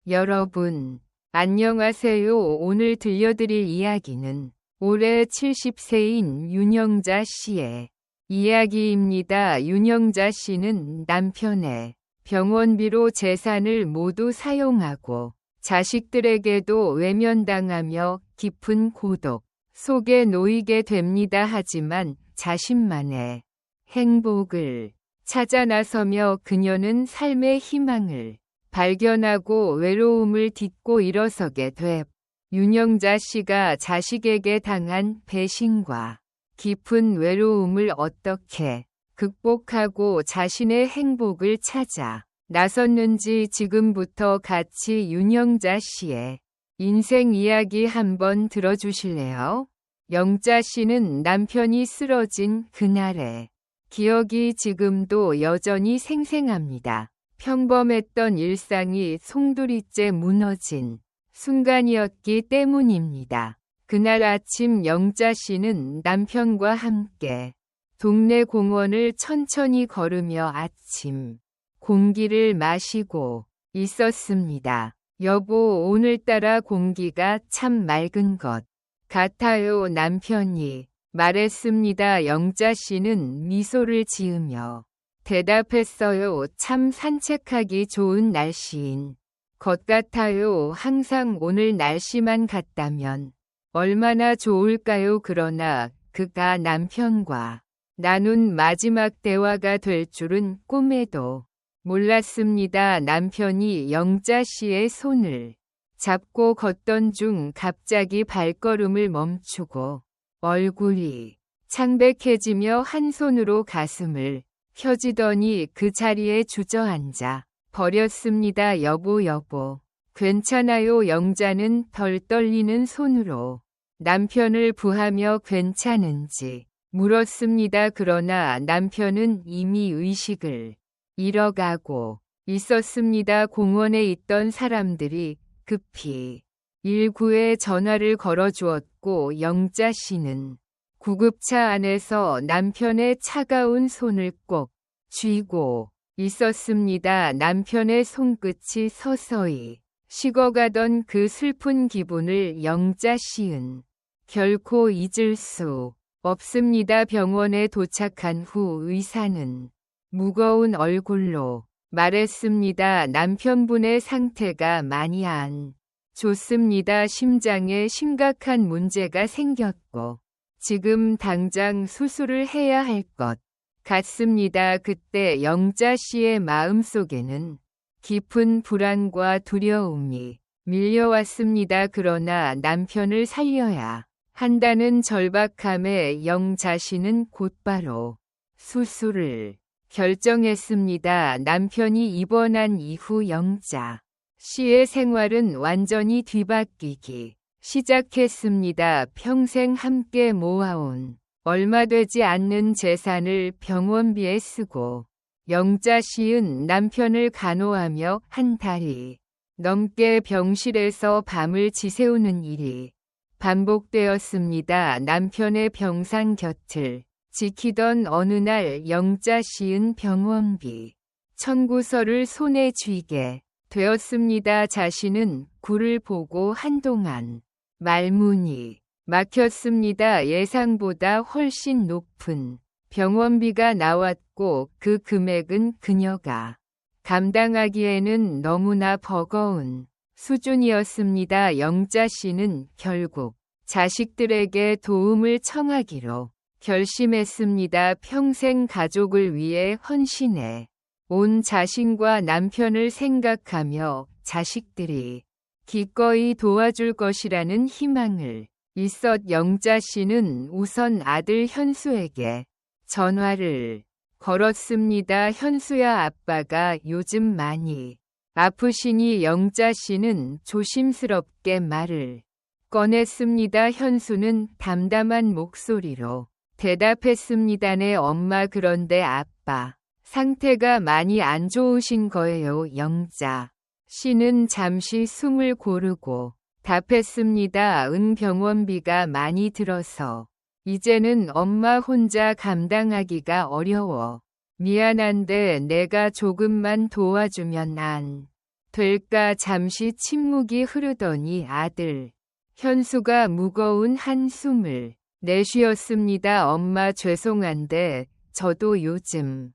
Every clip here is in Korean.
여러분, 안녕하세요. 오늘 들려드릴 이야기는 올해 70세인 윤영자 씨의 이야기입니다. 윤영자 씨는 남편의 병원비로 재산을 모두 사용하고 자식들에게도 외면당하며 깊은 고독 속에 놓이게 됩니다. 하지만 자신만의 행복을 찾아 나서며 그녀는 삶의 희망을 발견하고 외로움을 딛고 일어서게 돼. 윤영자 씨가 자식에게 당한 배신과 깊은 외로움을 어떻게 극복하고 자신의 행복을 찾아 나섰는지 지금부터 같이 윤영자 씨의 인생 이야기 한번 들어주실래요? 영자 씨는 남편이 쓰러진 그날의 기억이 지금도 여전히 생생합니다. 평범했던 일상이 송두리째 무너진 순간이었기 때문입니다. 그날 아침 영자 씨는 남편과 함께 동네 공원을 천천히 걸으며 아침 공기를 마시고 있었습니다. 여보, 오늘따라 공기가 참 맑은 것 같아요. 남편이 말했습니다. 영자 씨는 미소를 지으며 대답했어요. 참 산책하기 좋은 날씨인 것 같아요. 항상 오늘 날씨만 같다면 얼마나 좋을까요? 그러나 그가 남편과 나눈 마지막 대화가 될 줄은 꿈에도 몰랐습니다. 남편이 영자 씨의 손을 잡고 걷던 중 갑자기 발걸음을 멈추고 얼굴이 창백해지며 한 손으로 가슴을 펴지더니 그 자리에 주저앉아 버렸습니다. 여보, 괜찮아요. 영자는 덜 떨리는 손으로 남편을 부하며 괜찮은지 물었습니다. 그러나 남편은 이미 의식을 잃어가고 있었습니다. 공원에 있던 사람들이 급히 119에 전화를 걸어주었고 영자 씨는 구급차 안에서 남편의 차가운 손을 꼭 쥐고 있었습니다. 남편의 손끝이 서서히 식어가던 그 슬픈 기분을 영자 씨는 결코 잊을 수 없습니다. 병원에 도착한 후 의사는 무거운 얼굴로 말했습니다. 남편분의 상태가 많이 안 좋습니다. 심장에 심각한 문제가 생겼고 지금 당장 수술을 해야 할 것 같습니다. 그때 영자 씨의 마음속에는 깊은 불안과 두려움이 밀려왔습니다. 그러나 남편을 살려야 한다는 절박함에 영자 씨는 곧바로 수술을 결정했습니다. 남편이 입원한 이후 영자 씨의 생활은 완전히 뒤바뀌기 시작했습니다. 평생 함께 모아온 얼마 되지 않는 재산을 병원비에 쓰고 영자 씨는 남편을 간호하며 한 달이 넘게 병실에서 밤을 지새우는 일이 반복되었습니다. 남편의 병상 곁을 지키던 어느 날 영자 씨는 병원비 청구서를 손에 쥐게 되었습니다. 자신은 굴을 보고 한동안 말문이 막혔습니다. 예상보다 훨씬 높은 병원비가 나왔고 그 금액은 그녀가 감당하기에는 너무나 버거운 수준이었습니다. 영자 씨는 결국 자식들에게 도움을 청하기로 결심했습니다. 평생 가족을 위해 헌신해 온 자신과 남편을 생각하며 자식들이 기꺼이 도와줄 것이라는 희망을 있었. 영자 씨는 우선 아들 현수에게 전화를 걸었습니다. 현수야, 아빠가 요즘 많이 아프시니? 영자 씨는 조심스럽게 말을 꺼냈습니다. 현수는 담담한 목소리로 대답했습니다. 네, 엄마. 그런데 아빠 상태가 많이 안 좋으신 거예요. 영자 씨는 잠시 숨을 고르고 답했습니다. 병원비가 많이 들어서 이제는 엄마 혼자 감당하기가 어려워. 미안한데 내가 조금만 도와주면 안 될까 잠시 침묵이 흐르더니 아들 현수가 무거운 한숨을 내쉬었습니다. 엄마 죄송한데 저도 요즘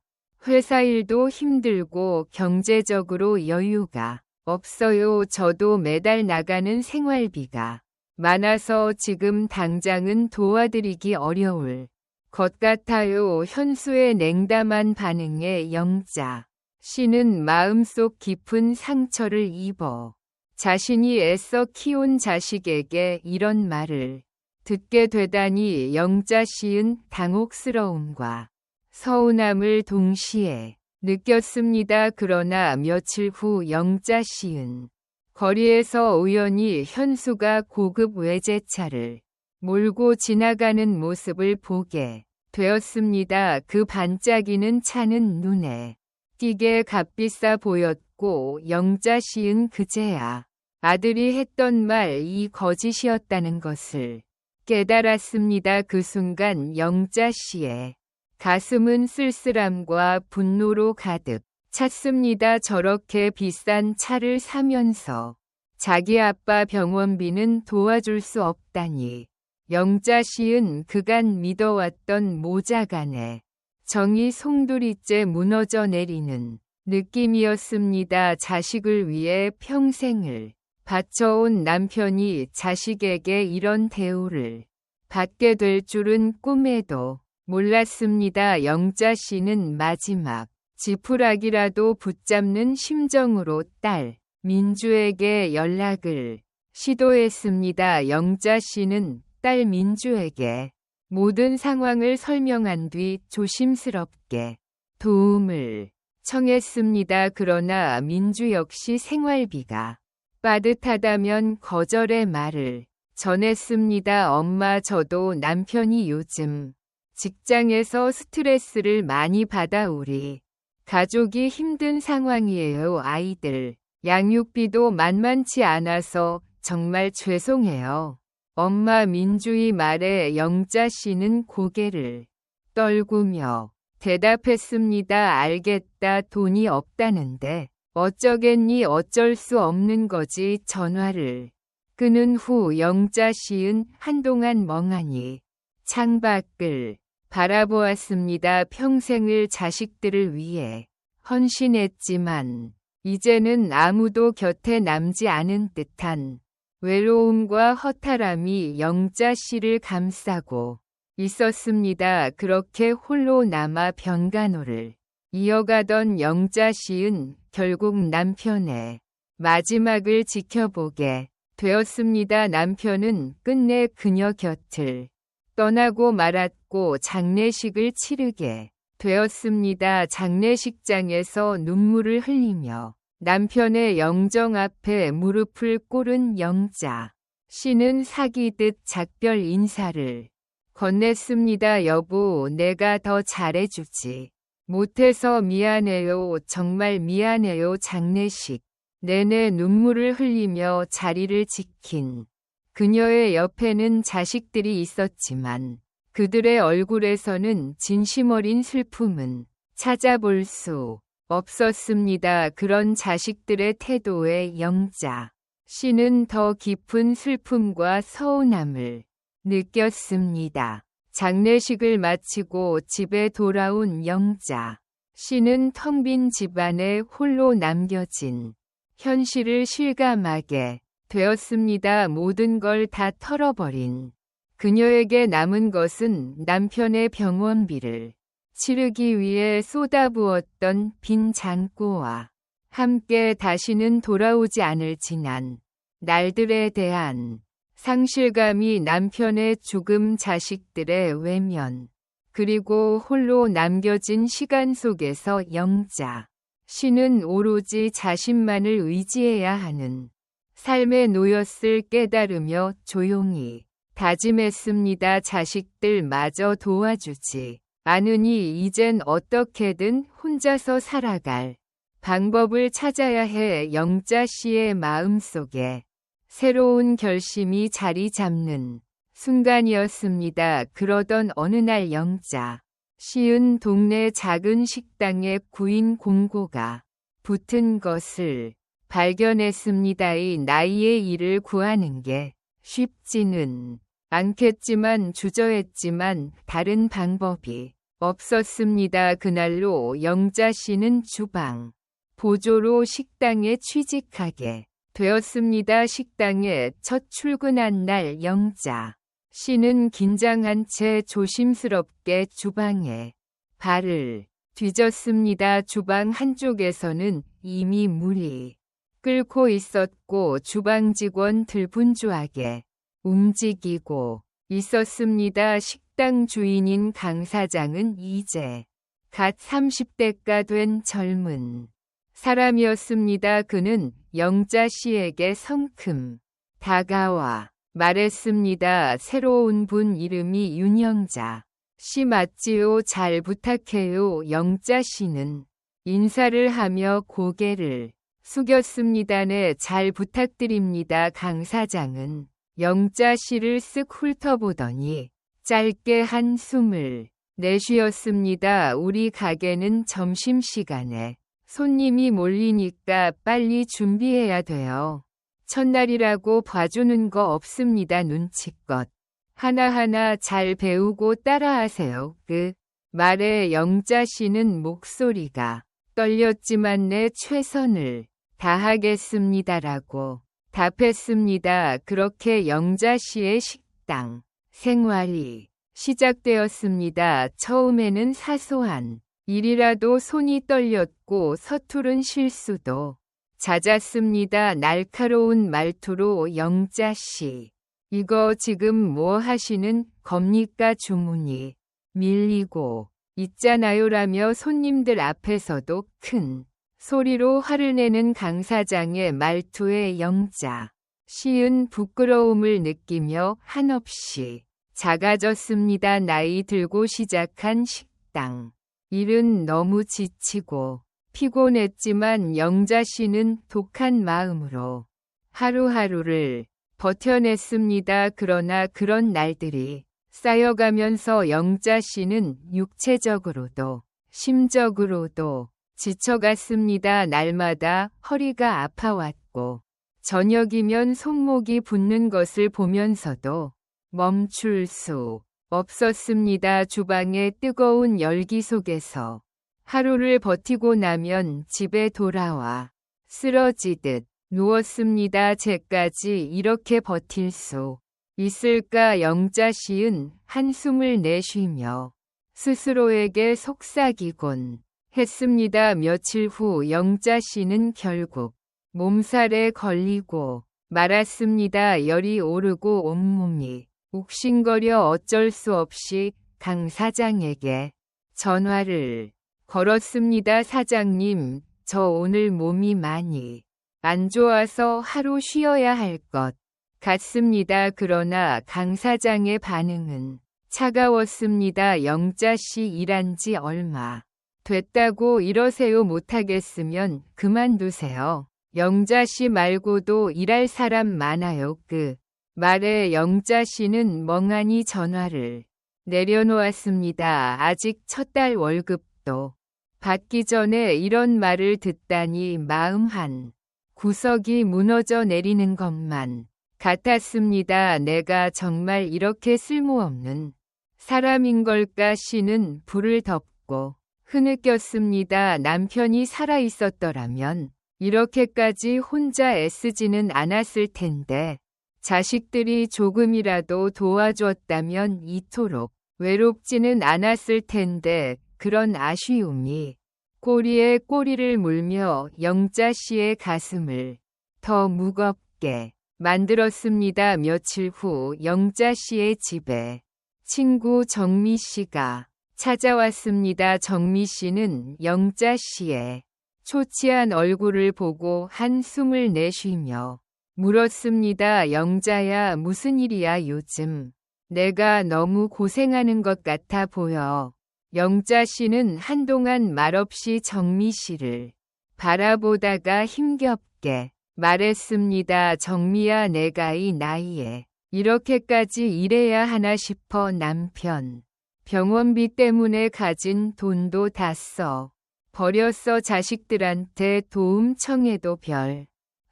회사 일도 힘들고 경제적으로 여유가 없어요. 저도 매달 나가는 생활비가 많아서 지금 당장은 도와드리기 어려울 것 같아요. 현수의 냉담한 반응에 영자 씨는 마음속 깊은 상처를 입어 자신이 애써 키운 자식에게 이런 말을 듣게 되다니 영자 씨는 당혹스러움과 서운함을 동시에 느꼈습니다. 그러나 며칠 후 영자 씨는 거리에서 우연히 현수가 고급 외제차를 몰고 지나가는 모습을 보게 되었습니다. 그 반짝이는 차는 눈에 띄게 값비싸 보였고 영자 씨는 그제야 아들이 했던 말이 거짓이었다는 것을 깨달았습니다. 그 순간 영자 씨의 가슴은 쓸쓸함과 분노로 가득 찼습니다. 저렇게 비싼 차를 사면서 자기 아빠 병원비는 도와줄 수 없다니. 영자 씨는 그간 믿어왔던 모자간의 정이 송두리째 무너져 내리는 느낌이었습니다. 자식을 위해 평생을 바쳐온 남편이 자식에게 이런 대우를 받게 될 줄은 꿈에도 몰랐습니다. 영자 씨는 마지막 지푸라기라도 붙잡는 심정으로 딸 민주에게 연락을 시도했습니다. 영자 씨는 딸 민주에게 모든 상황을 설명한 뒤 조심스럽게 도움을 청했습니다. 그러나 민주 역시 생활비가 빠듯하다면 거절의 말을 전했습니다. 엄마, 저도 남편이 요즘 직장에서 스트레스를 많이 받아 우리 가족이 힘든 상황이에요. 아이들 양육비도 만만치 않아서 정말 죄송해요. 엄마, 민주의 말에 영자 씨는 고개를 떨구며 대답했습니다. 알겠다. 돈이 없다는데 어쩌겠니. 어쩔 수 없는 거지. 전화를 끊은 후 영자 씨는 한동안 멍하니 창밖을 바라보았습니다. 평생을 자식들을 위해 헌신했지만 이제는 아무도 곁에 남지 않은 듯한 외로움과 허탈함이 영자 씨를 감싸고 있었습니다. 그렇게 홀로 남아 병간호를 이어가던 영자 씨는 결국 남편의 마지막을 지켜보게 되었습니다. 남편은 끝내 그녀 곁을 떠나고 말았고 장례식을 치르게 되었습니다. 장례식장에서 눈물을 흘리며 남편의 영정 앞에 무릎을 꿇은 영자 씨는 사귀듯 작별 인사를 건넸습니다. 여보, 내가 더 잘해주지 못해서 미안해요. 정말 미안해요. 장례식 내내 눈물을 흘리며 자리를 지킨 그녀의 옆에는 자식들이 있었지만 그들의 얼굴에서는 진심 어린 슬픔은 찾아볼 수 없었습니다. 그런 자식들의 태도에 영자 씨는 더 깊은 슬픔과 서운함을 느꼈습니다. 장례식을 마치고 집에 돌아온 영자 씨는 텅 빈 집안에 홀로 남겨진 현실을 실감하게 되었습니다. 모든 걸 다 털어버린 그녀에게 남은 것은 남편의 병원비를 치르기 위해 쏟아부었던 빈 잔고와 함께 다시는 돌아오지 않을 지난 날들에 대한 상실감이 남편의 죽음, 자식들의 외면, 그리고 홀로 남겨진 시간 속에서 영자 씨는 오로지 자신만을 의지해야 하는 삶에 놓였을 깨달으며 조용히 다짐했습니다. 자식들마저 도와주지 않으니 이젠 어떻게든 혼자서 살아갈 방법을 찾아야 해. 영자 씨의 마음속에 새로운 결심이 자리 잡는 순간이었습니다. 그러던 어느 날 영자 씨은 동네 작은 식당에 구인 공고가 붙은 것을 발견했습니다. 이 나이에 일을 구하는 게 쉽지는 않겠지만 주저했지만 다른 방법이 없었습니다. 그날로 영자 씨는 주방 보조로 식당에 취직하게 되었습니다. 식당에 첫 출근한 날 영자 씨는 긴장한 채 조심스럽게 주방에 발을 뒤졌습니다. 주방 한쪽에서는 이미 물이 끓고 있었고 주방 직원들 분주하게 움직이고 있었습니다. 식당 주인인 강 사장은 이제 갓 30대가 된 젊은 사람이었습니다. 그는 영자 씨에게 성큼 다가와 말했습니다. 새로운 분 이름이 윤영자 씨 맞지요? 잘 부탁해요. 영자 씨는 인사를 하며 고개를 숙였습니다. 네, 잘 부탁드립니다. 강 사장은 영자 씨를 쓱 훑어보더니 짧게 한숨을 내쉬었습니다. 우리 가게는 점심시간에 손님이 몰리니까 빨리 준비해야 돼요. 첫날이라고 봐주는 거 없습니다. 눈치껏 하나하나 잘 배우고 따라하세요. 그 말에 영자 씨는 목소리가 떨렸지만 내 최선을 다하겠습니다라고 답했습니다. 그렇게 영자 씨의 식당 생활이 시작되었습니다. 처음에는 사소한 일이라도 손이 떨렸고 서투른 실수도 잦았습니다. 날카로운 말투로 영자 씨, 이거 지금 뭐 하시는 겁니까? 주문이 밀리고 있잖아요라며 손님들 앞에서도 큰 소리로 화를 내는 강 사장의 말투에 영자 씨은 부끄러움을 느끼며 한없이 작아졌습니다. 나이 들고 시작한 식당 일은 너무 지치고 피곤했지만 영자 씨는 독한 마음으로 하루하루를 버텨냈습니다. 그러나 그런 날들이 쌓여가면서 영자 씨는 육체적으로도 심적으로도 지쳐갔습니다. 날마다 허리가 아파왔고 저녁이면 손목이 붓는 것을 보면서도 멈출 수 없었습니다. 주방의 뜨거운 열기 속에서 하루를 버티고 나면 집에 돌아와 쓰러지듯 누웠습니다. 쟤까지 이렇게 버틸 수 있을까? 영자 씨은 한숨을 내쉬며 스스로에게 속삭이곤 했습니다. 며칠 후 영자 씨는 결국 몸살에 걸리고 말았습니다. 열이 오르고 온몸이 욱신거려 어쩔 수 없이 강 사장에게 전화를 걸었습니다. 사장님, 저 오늘 몸이 많이 안 좋아서 하루 쉬어야 할 것 같습니다. 그러나 강 사장의 반응은 차가웠습니다. 영자 씨 일한 지 얼마 됐다고 이러세요? 못하겠으면 그만두세요. 영자 씨 말고도 일할 사람 많아요. 그 말에 영자 씨는 멍하니 전화를 내려놓았습니다. 아직 첫 달 월급도 받기 전에 이런 말을 듣다니 마음 한 구석이 무너져 내리는 것만 같았습니다. 내가 정말 이렇게 쓸모없는 사람인 걸까? 씨는 불을 덮고 흐느꼈습니다. 남편이 살아 있었더라면 이렇게까지 혼자 애쓰지는 않았을 텐데 자식들이 조금이라도 도와줬다면 이토록 외롭지는 않았을 텐데 그런 아쉬움이 꼬리에 꼬리를 물며 영자 씨의 가슴을 더 무겁게 만들었습니다. 며칠 후 영자 씨의 집에 친구 정미 씨가 찾아왔습니다. 정미 씨는 영자 씨의 초췌한 얼굴을 보고 한숨을 내쉬며 물었습니다. 영자야, 무슨 일이야? 요즘 내가 너무 고생하는 것 같아 보여. 영자 씨는 한동안 말없이 정미 씨를 바라보다가 힘겹게 말했습니다. 정미야, 내가 이 나이에 이렇게까지 일해야 하나 싶어. 남편 병원비 때문에 가진 돈도 다 써 버렸어. 자식들한테 도움 청해도 별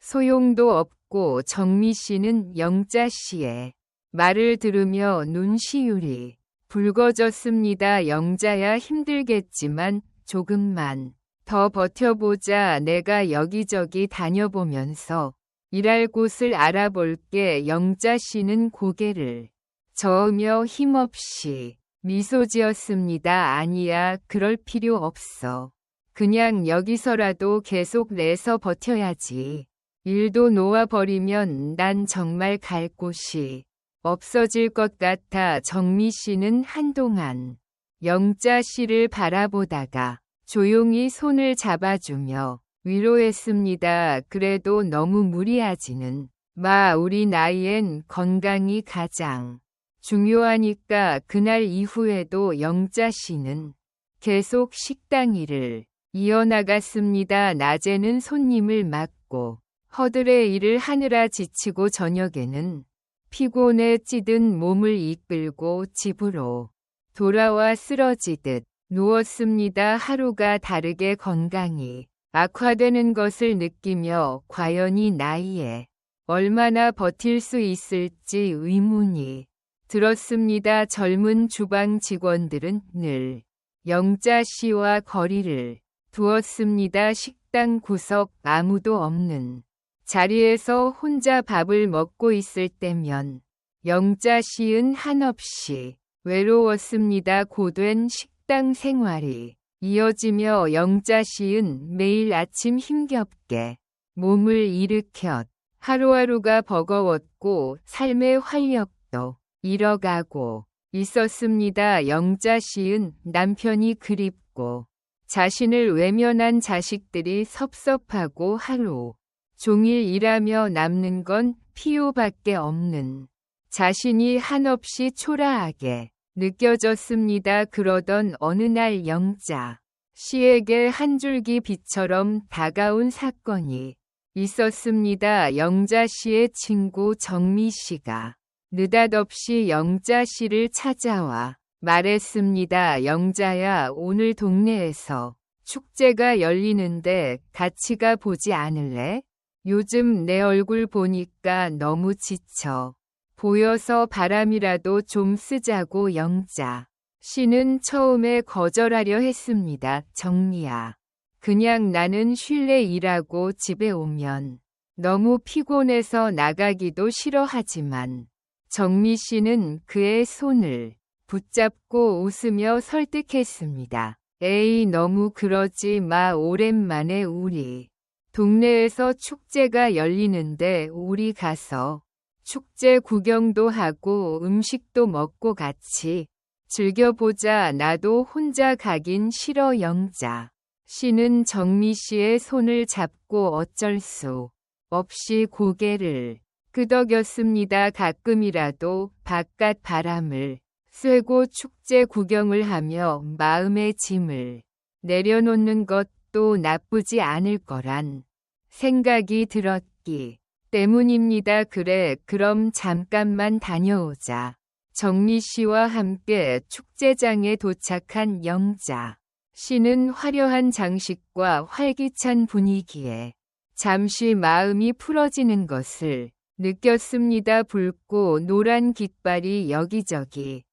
소용도 없고 정미 씨는 영자 씨의 말을 들으며 눈시울이 붉어졌습니다. 영자야 힘들겠지만 조금만 더 버텨보자. 내가 여기저기 다녀보면서 일할 곳을 알아볼게. 영자 씨는 고개를 저으며 힘없이 미소 지었습니다. 아니야, 그럴 필요 없어. 그냥 여기서라도 계속 내서 버텨야지. 일도 놓아버리면 난 정말 갈 곳이 없어질 것 같아. 정미 씨는 한동안 영자 씨를 바라보다가 조용히 손을 잡아주며 위로했습니다. 그래도 너무 무리하지는 마. 우리 나이엔 건강이 가장 중요하니까. 그날 이후에도 영자 씨는 계속 식당 일을 이어나갔습니다. 낮에는 손님을 맡고 허들의 일을 하느라 지치고 저녁에는 피곤에 찌든 몸을 이끌고 집으로 돌아와 쓰러지듯 누웠습니다. 하루가 다르게 건강이 악화되는 것을 느끼며 과연 이 나이에 얼마나 버틸 수 있을지 의문이 들었습니다. 젊은 주방 직원들은 늘 영자 씨와 거리를 두었습니다. 식당 구석 아무도 없는 자리에서 혼자 밥을 먹고 있을 때면 영자 씨는 한없이 외로웠습니다. 고된 식당 생활이 이어지며 영자 씨는 매일 아침 힘겹게 몸을 일으켰. 하루하루가 버거웠고 삶의 활력도 잃어가고 있었습니다. 영자 씨는 남편이 그립고 자신을 외면한 자식들이 섭섭하고 하루 종일 일하며 남는 건 피요밖에 없는 자신이 한없이 초라하게 느껴졌습니다. 그러던 어느 날 영자 씨에게 한 줄기 빛처럼 다가온 사건이 있었습니다. 영자 씨의 친구 정미 씨가 느닷없이 영자 씨를 찾아와 말했습니다. 영자야, 오늘 동네에서 축제가 열리는데 같이 가 보지 않을래? 요즘 내 얼굴 보니까 너무 지쳐 보여서 바람이라도 좀 쓰자고. 영자 씨는 처음에 거절하려 했습니다. 정미야, 그냥 나는 쉴래. 일하고 집에 오면 너무 피곤해서 나가기도 싫어하지만 정미 씨는 그의 손을 붙잡고 웃으며 설득했습니다. 에이, 너무 그러지 마. 오랜만에 우리 동네에서 축제가 열리는데 우리 가서 축제 구경도 하고 음식도 먹고 같이 즐겨보자. 나도 혼자 가긴 싫어. 영자 씨는 정미 씨의 손을 잡고 어쩔 수 없이 고개를 끄덕였습니다. 가끔이라도 바깥 바람을 쐬고 축제 구경을 하며 마음의 짐을 내려놓는 것도 나쁘지 않을 거란 생각이 들었기 때문입니다. 그래, 그럼 잠깐만 다녀오자. 정미 씨와 함께 축제장에 도착한 영자 씨는 화려한 장식과 활기찬 분위기에 잠시 마음이 풀어지는 것을 느꼈습니다. 붉고 노란 깃발이 여기저기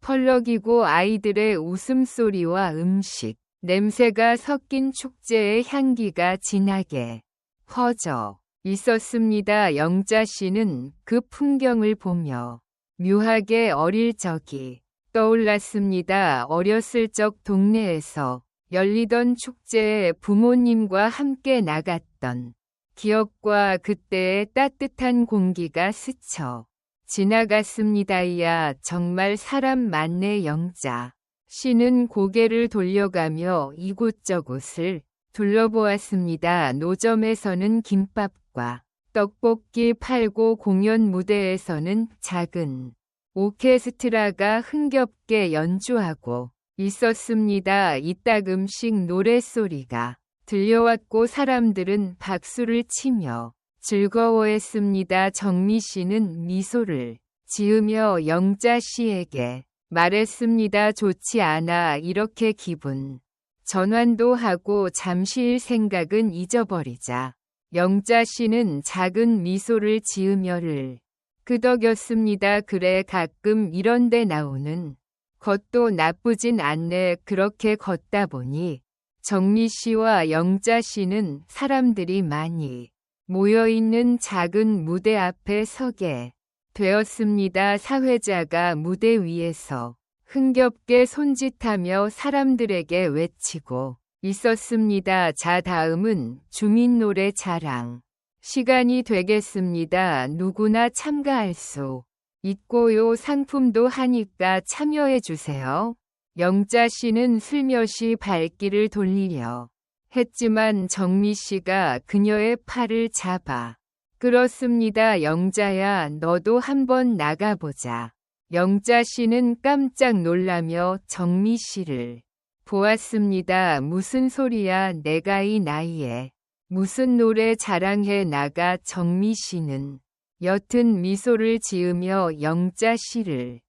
펄럭이고 아이들의 웃음소리와 음식 냄새가 섞인 축제의 향기가 진하게 퍼져 있었습니다. 영자 씨는 그 풍경을 보며 묘하게 어릴 적이 떠올랐습니다. 어렸을 적 동네에서 열리던 축제에 부모님과 함께 나갔던 기억과 그때의 따뜻한 공기가 스쳐 지나갔습니다. 이야, 정말 사람 많네. 영자 씨는 고개를 돌려가며 이곳저곳을 둘러보았습니다. 노점에서는 김밥과 떡볶이 팔고 공연 무대에서는 작은 오케스트라가 흥겹게 연주하고 있었습니다. 이따금씩 노랫소리가 들려왔고 사람들은 박수를 치며 즐거워했습니다. 정미 씨는 미소를 지으며 영자 씨에게 말했습니다. 좋지 않아. 이렇게 기분 전환도 하고 잠시일 생각은 잊어버리자. 영자 씨는 작은 미소를 지으며를 끄덕였습니다. 그래, 가끔 이런데 나오는 것도 나쁘진 않네. 그렇게 걷다 보니 정미 씨와 영자 씨는 사람들이 많이 모여있는 작은 무대 앞에 서게 되었습니다. 사회자가 무대 위에서 흥겹게 손짓하며 사람들에게 외치고 있었습니다. 자, 다음은 주민노래 자랑 시간이 되겠습니다. 누구나 참가할 수 있고요. 상품도 하니까 참여해주세요. 영자 씨는 슬며시 발길을 돌리려 했지만 정미 씨가 그녀의 팔을 잡아 끌었습니다. 영자야, 너도 한번 나가보자. 영자 씨는 깜짝 놀라며 정미 씨를 보았습니다. 무슨 소리야, 내가 이 나이에 무슨 노래 자랑해 나가. 정미 씨는 옅은 미소를 지으며 영자 씨를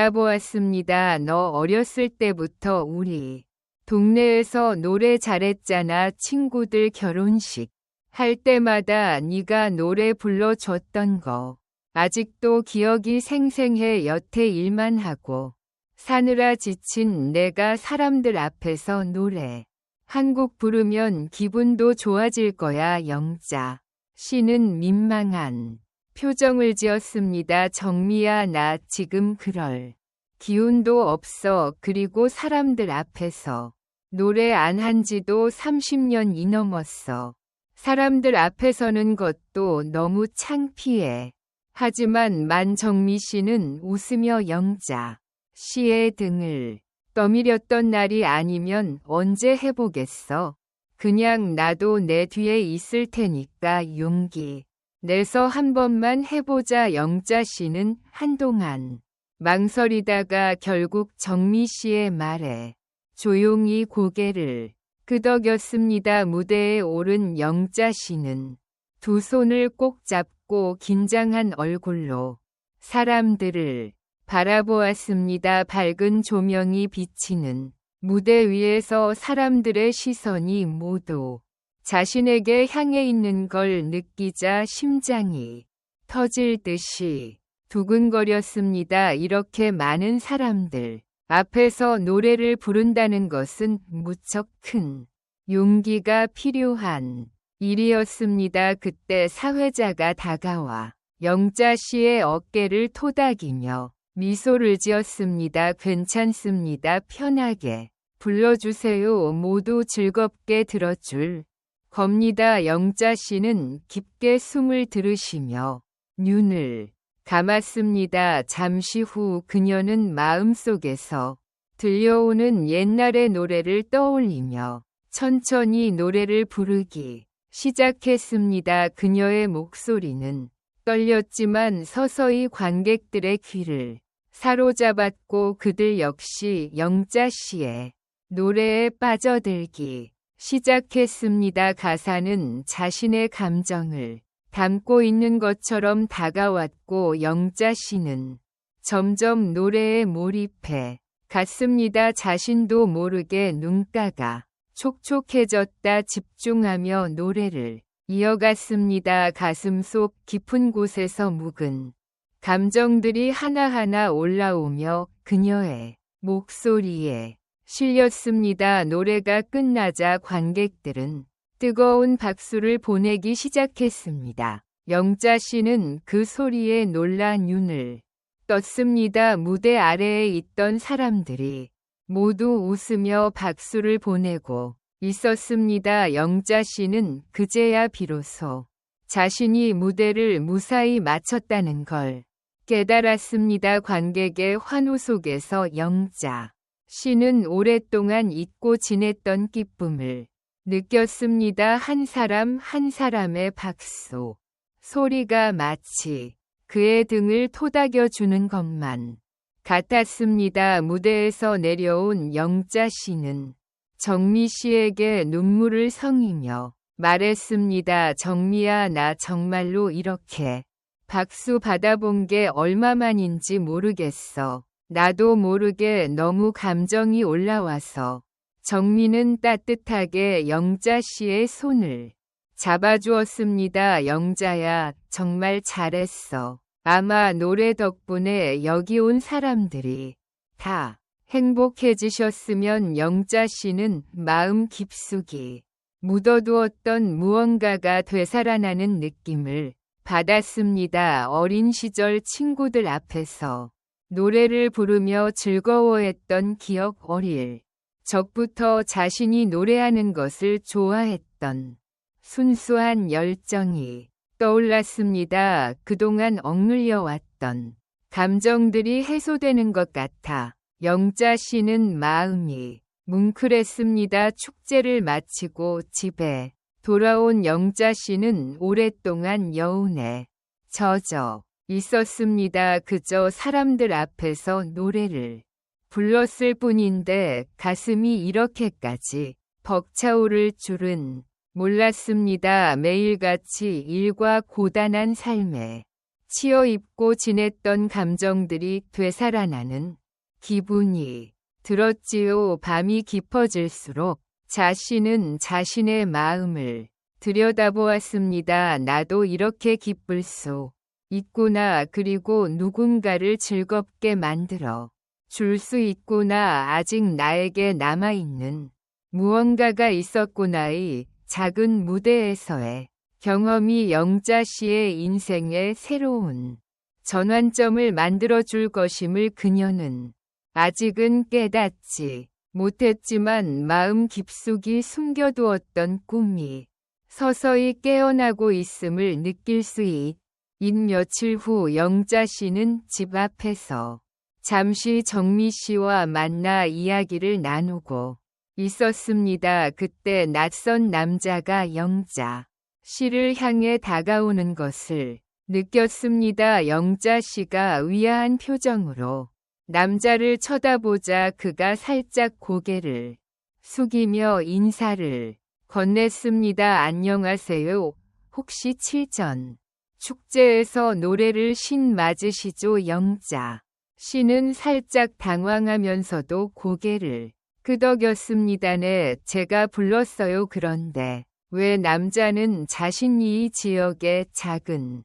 바라보았습니다. 너 어렸을 때부터 우리 동네에서 노래 잘했잖아. 친구들 결혼식 할 때마다 네가 노래 불러줬던 거 아직도 기억이 생생해. 여태 일만 하고 사느라 지친 내가 사람들 앞에서 노래 한 곡 부르면 기분도 좋아질 거야. 영자 씨는 민망한 표정을 지었습니다. 정미야, 나 지금 그럴 기운도 없어. 그리고 사람들 앞에서 노래 안 한 지도 30년이 넘었어. 사람들 앞에 서는 것도 너무 창피해. 하지만 만정미 씨는 웃으며 영자 씨의 등을 떠밀렸던 날이 아니면 언제 해보겠어. 그냥 나도 내 뒤에 있을 테니까 용기 내서 한 번만 해보자. 영자 씨는 한동안 망설이다가 결국 정미 씨의 말에 조용히 고개를 끄덕였습니다. 무대에 오른 영자 씨는 두 손을 꼭 잡고 긴장한 얼굴로 사람들을 바라보았습니다. 밝은 조명이 비치는 무대 위에서 사람들의 시선이 모두 자신에게 향해 있는 걸 느끼자 심장이 터질 듯이 두근거렸습니다. 이렇게 많은 사람들 앞에서 노래를 부른다는 것은 무척 큰 용기가 필요한 일이었습니다. 그때 사회자가 다가와 영자 씨의 어깨를 토닥이며 미소를 지었습니다. 괜찮습니다. 편하게 불러주세요. 모두 즐겁게 들어줄 겁니다. 영자 씨는 깊게 숨을 들이쉬며 눈을 감았습니다. 잠시 후 그녀는 마음속에서 들려오는 옛날의 노래를 떠올리며 천천히 노래를 부르기 시작했습니다. 그녀의 목소리는 떨렸지만 서서히 관객들의 귀를 사로잡았고 그들 역시 영자 씨의 노래에 빠져들기 시작했습니다. 가사는 자신의 감정을 담고 있는 것처럼 다가왔고 영자 씨는 점점 노래에 몰입해 갔습니다. 자신도 모르게 눈가가 촉촉해졌다. 집중하며 노래를 이어갔습니다. 가슴속 깊은 곳에서 묵은 감정들이 하나하나 올라오며 그녀의 목소리에 실렸습니다. 노래가 끝나자 관객들은 뜨거운 박수를 보내기 시작했습니다. 영자 씨는 그 소리에 놀라 눈을 떴습니다. 무대 아래에 있던 사람들이 모두 웃으며 박수를 보내고 있었습니다. 영자 씨는 그제야 비로소 자신이 무대를 무사히 마쳤다는 걸 깨달았습니다. 관객의 환호 속에서 영자 씨는 오랫동안 잊고 지냈던 기쁨을 느꼈습니다. 한 사람 한 사람의 박수 소리가 마치 그의 등을 토닥여주는 것만 같았습니다. 무대에서 내려온 영자 씨는 정미 씨에게 눈물을 성이며 말했습니다. 정미야, 나 정말로 이렇게 박수 받아본 게 얼마만인지 모르겠어. 나도 모르게 너무 감정이 올라와서. 정미는 따뜻하게 영자 씨의 손을 잡아주었습니다. 영자야, 정말 잘했어. 아마 노래 덕분에 여기 온 사람들이 다 행복해지셨으면. 영자 씨는 마음 깊숙이 묻어두었던 무언가가 되살아나는 느낌을 받았습니다. 어린 시절 친구들 앞에서 노래를 부르며 즐거워했던 기억, 어릴 적부터 자신이 노래하는 것을 좋아했던 순수한 열정이 떠올랐습니다. 그동안 억눌려 왔던 감정들이 해소되는 것 같아 영자 씨는 마음이 뭉클했습니다. 축제를 마치고 집에 돌아온 영자 씨는 오랫동안 여운에 젖어 있었습니다. 그저 사람들 앞에서 노래를 불렀을 뿐인데 가슴이 이렇게까지 벅차오를 줄은 몰랐습니다. 매일같이 일과 고단한 삶에 치여 입고 지냈던 감정들이 되살아나는 기분이 들었지요. 밤이 깊어질수록 자신은 자신의 마음을 들여다보았습니다. 나도 이렇게 기쁠 수 있구나. 그리고 누군가를 즐겁게 만들어 줄 수 있구나. 아직 나에게 남아있는 무언가가 있었구나. 이 작은 무대에서의 경험이 영자 씨의 인생에 새로운 전환점을 만들어줄 것임을 그녀는 아직은 깨닫지 못했지만 마음 깊숙이 숨겨두었던 꿈이 서서히 깨어나고 있음을 느낄 수 있. 며칠 후 영자 씨는 집 앞에서 잠시 정미 씨와 만나 이야기를 나누고 있었습니다. 그때 낯선 남자가 영자 씨를 향해 다가오는 것을 느꼈습니다. 영자 씨가 의아한 표정으로 남자를 쳐다보자 그가 살짝 고개를 숙이며 인사를 건넸습니다. 안녕하세요. 혹시 칠전 축제에서 노래를 신 맞으시죠? 영자 씨는 살짝 당황하면서도 고개를 끄덕였습니다. 네, 제가 불렀어요. 그런데 왜? 남자는 자신이 이 지역의 작은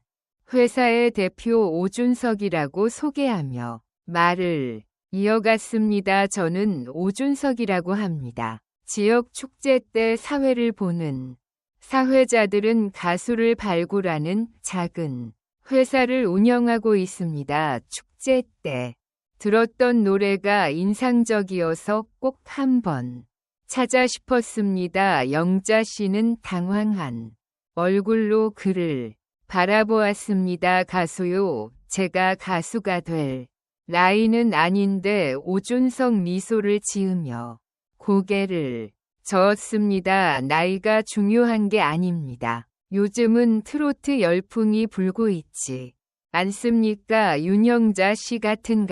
회사의 대표 오준석이라고 소개하며 말을 이어갔습니다. 저는 오준석이라고 합니다. 지역 축제 때 사회를 보는 사회자들은 가수를 발굴하는 작은 회사를 운영하고 있습니다. 축제 때 들었던 노래가 인상적이어서 꼭 한번 찾아 싶었습니다. 영자 씨는 당황한 얼굴로 그를 바라보았습니다. 가수요? 제가 가수가 될 나이는 아닌데. 오준석 미소를 지으며 고개를 저었습니다. 나이가 중요한 게 아닙니다. 요즘은 트로트 열풍이 불고 있지 않습니까? 윤영자 씨 같은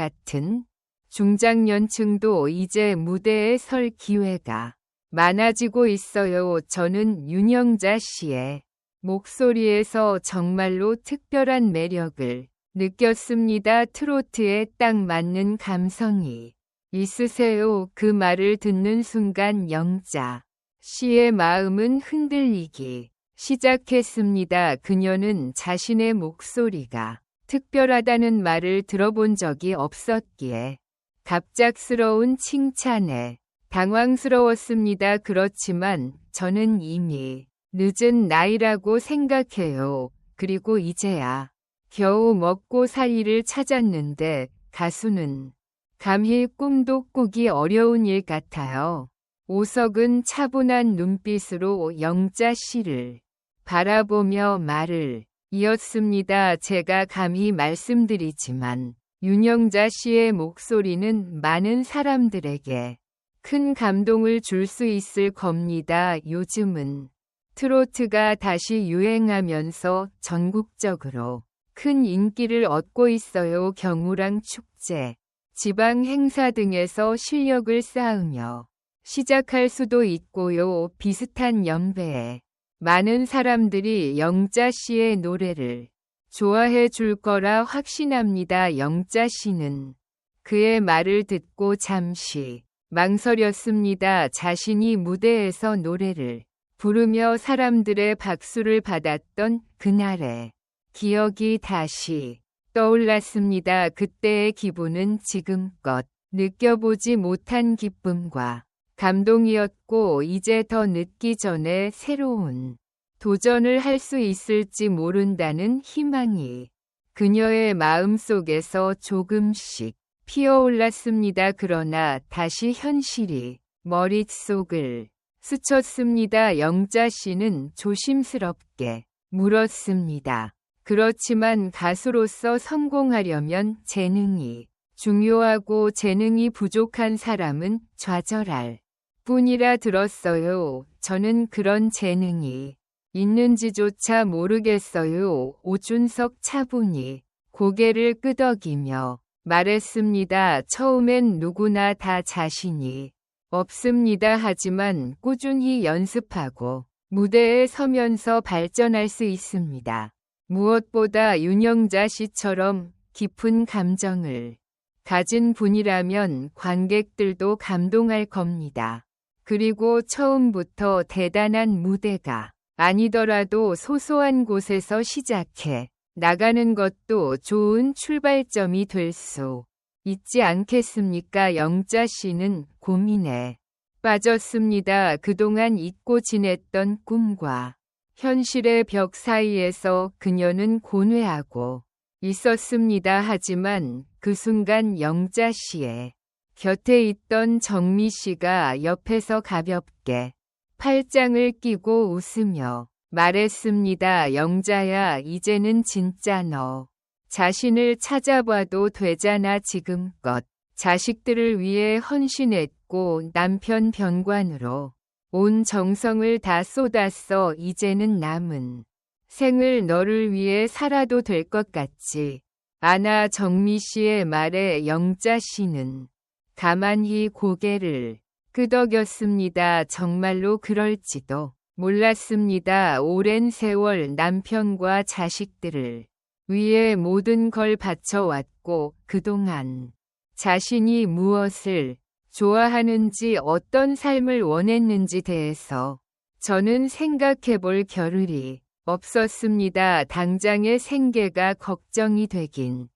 중장년층도 이제 무대에 설 기회가 많아지고 있어요. 저는 윤영자 씨의 목소리에서 정말로 특별한 매력을 느꼈습니다. 트로트에 딱 맞는 감성이 있으세요. 그 말을 듣는 순간 영자 씨의 마음은 흔들리기 시작했습니다. 그녀는 자신의 목소리가 특별하다는 말을 들어본 적이 없었기에 갑작스러운 칭찬에 당황스러웠습니다. 그렇지만 저는 이미 늦은 나이라고 생각해요. 그리고 이제야 겨우 먹고 살이를 찾았는데 가수는 감히 꿈도 꾸기 어려운 일 같아요. 오석은 차분한 눈빛으로 영자 씨를 바라보며 말을 이었습니다. 제가 감히 말씀드리지만 윤영자 씨의 목소리는 많은 사람들에게 큰 감동을 줄 수 있을 겁니다. 요즘은 트로트가 다시 유행하면서 전국적으로 큰 인기를 얻고 있어요. 경우랑 축제, 지방 행사 등에서 실력을 쌓으며 시작할 수도 있고요. 비슷한 연배에 많은 사람들이 영자 씨의 노래를 좋아해 줄 거라 확신합니다. 영자 씨는 그의 말을 듣고 잠시 망설였습니다. 자신이 무대에서 노래를 부르며 사람들의 박수를 받았던 그날의 기억이 다시 떠올랐습니다. 그때의 기분은 지금껏 느껴보지 못한 기쁨과 감동이었고 이제 더 늦기 전에 새로운 도전을 할 수 있을지 모른다는 희망이 그녀의 마음속에서 조금씩 피어올랐습니다. 그러나 다시 현실이 머릿속을 스쳤습니다. 영자 씨는 조심스럽게 물었습니다. 그렇지만 가수로서 성공하려면 재능이 중요하고 재능이 부족한 사람은 좌절할 뿐이라 들었어요. 저는 그런 재능이 있는지조차 모르겠어요. 오준석 차분히 고개를 끄덕이며 말했습니다. 처음엔 누구나 다 자신이 없습니다. 하지만 꾸준히 연습하고 무대에 서면서 발전할 수 있습니다. 무엇보다 윤영자 씨처럼 깊은 감정을 가진 분이라면 관객들도 감동할 겁니다. 그리고 처음부터 대단한 무대가 아니더라도 소소한 곳에서 시작해 나가는 것도 좋은 출발점이 될 수 있지 않겠습니까? 영자 씨는 고민에 빠졌습니다. 그동안 잊고 지냈던 꿈과 현실의 벽 사이에서 그녀는 고뇌하고 있었습니다. 하지만 그 순간 영자 씨의 곁에 있던 정미 씨가 옆에서 가볍게 팔짱을 끼고 웃으며 말했습니다. 영자야, 이제는 진짜 너 자신을 찾아봐도 되잖아. 지금껏 자식들을 위해 헌신했고 남편 병관으로 온 정성을 다 쏟았어. 이제는 남은 생을 너를 위해 살아도 될 것 같지 않아? 정미 씨의 말에 영자 씨는 가만히 고개를 끄덕였습니다. 정말로 그럴지도 몰랐습니다. 오랜 세월 남편과 자식들을 위해 모든 걸 바쳐왔고 그동안 자신이 무엇을 좋아하는지 어떤 삶을 원했는지 대해서 저는 생각해볼 겨를이 없었습니다. 당장의 생계가 걱정이 되긴